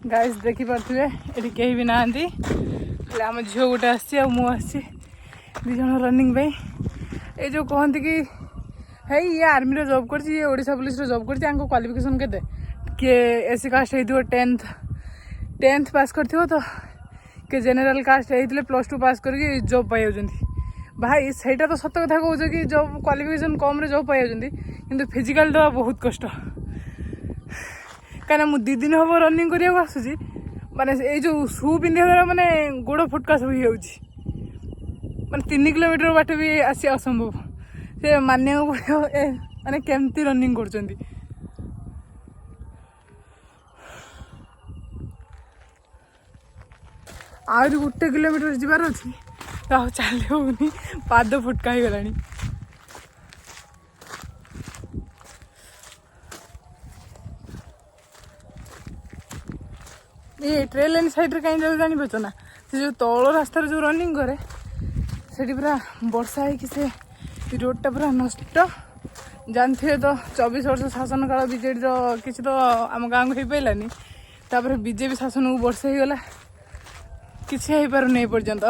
guys देखी पारे ये कहीं भी ना खाली आम झील गोटे आसी जन रनिंग ये जो कहते कि है ये आर्मी जॉब कर ओडिशा पुलिस जॉब कर क्वालिफिकेशन के किए एससी कास्ट हो 10th पास कर तो किए जनरल कास्ट होते +2 पास करके जॉब पाई भाई सहीटा तो सत कथा कौच कि जॉब क्वालिफिकेशन कम रे जॉब पाई कि फिजिकाल दवा बहुत कष्ट कहीं मुझे 2 दिन हम रनिंग करने आसूसी माने ये जो शू पिंधा द्वारा माने गोड़ फुटका सब हो माने 3 किलोमीटर बाट भी आसी असंभव से मानिया माने केमती रनिंग कर आहरी 1 किलोमीटर जीवार अच्छी तो चल होनी पाद फुटका हो गलानी ये ट्रेन लाइन साइड कहीं जानी पाच ना से जो तल रास्तार जो रनिंग करे से पूरा वर्षा है से रोडटा पूरा नष्ट जानते तो 24 वर्ष शासन काल बीजेडी किसी तो आम गाँव को हो पारानी तापर बीजेपी शासन को वर्षे हो गला किसी हो पारुनी पर्यंत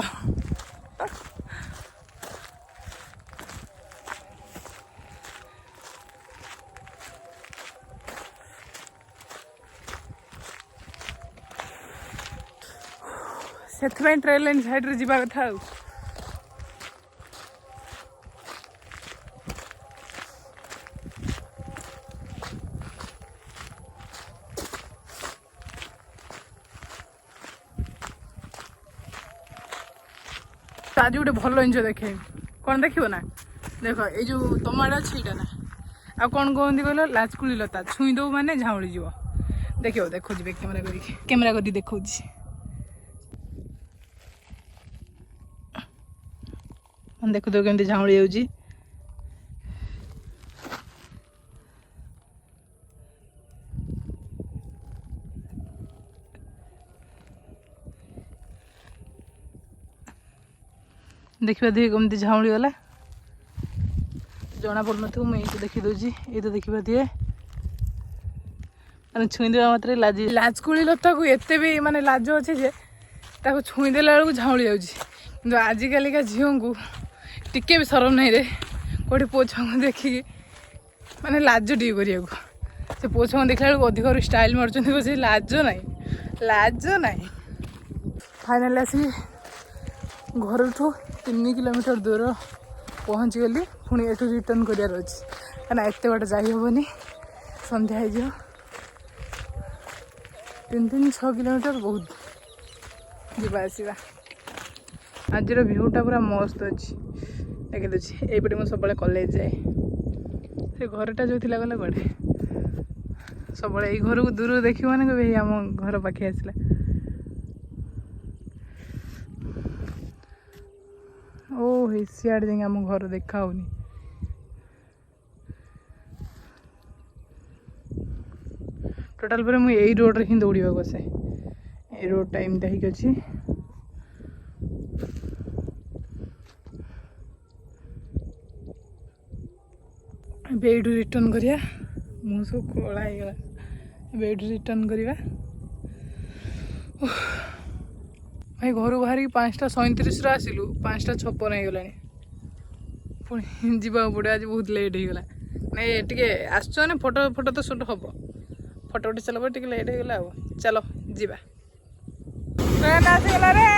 से ट्रेन लाइन साइड रे जीवा कथा आज गोटे भल जिनिस देखे कौन देखो ना देख ये जो तुम आड़े अच्छे ना आ कौन कहते कहल लाचकुली लता छुई दो मैंने झाउली जीव देखो देखो कैमेरा कर देखा देखु तो केमती झाउली हो देखा दिए कमती झाउली गला जना पड़ न मुझे देखी दूसरी ये तो देखा दिए मैंने छुई देवा मात्र लाजकुली लता को एत भी माने लाज अच्छे जे छुई देला बेलू झाउली जाऊँगी आजिकलिका झील को टिके भी सरम नहीं रे कौटे पुओ छुआ देखिकी माने लाज टी करने से पुओ छुआ देखला बेलू अधिक स्टाइल मार्च लाज ना फाइनाली आसी घर 3 किलोमीटर दूर पहुँची गली पुणी एठू रिटर्न करार अच्छे कहीं एत बाट जाहबनी सन्ध्या हो 3-6 किलोमीटर बहुत जीवा आसवा आज भ्यूटा पूरा मस्त अच्छी देखी दूसरी यपटे मुझे सब कॉलेज जाए से घरटा जो थी गला कड़े सब ये घर को दूर देख मैंने कहे आम घर पाखे आसला ओ सियाड़े जाए आम घर देखा होनी टोटाल पर मुझे यही रोड हिं दौड़ा बसे ये रोड टाइम देखिए अच्छी ये रिटर्न करिया मुँह सब कला हो रिटर्न करवा भाई घर बाहर 5:37 आसिलु 5:56 हो गला पुणी जावाक पड़े आज बहुत लेट हो गला नहीं टे आसने फोटो फोटो तो सुट हम फोटो उठे चल टे लेट हो गला चलो जीवा ट्रेन आसीगला रे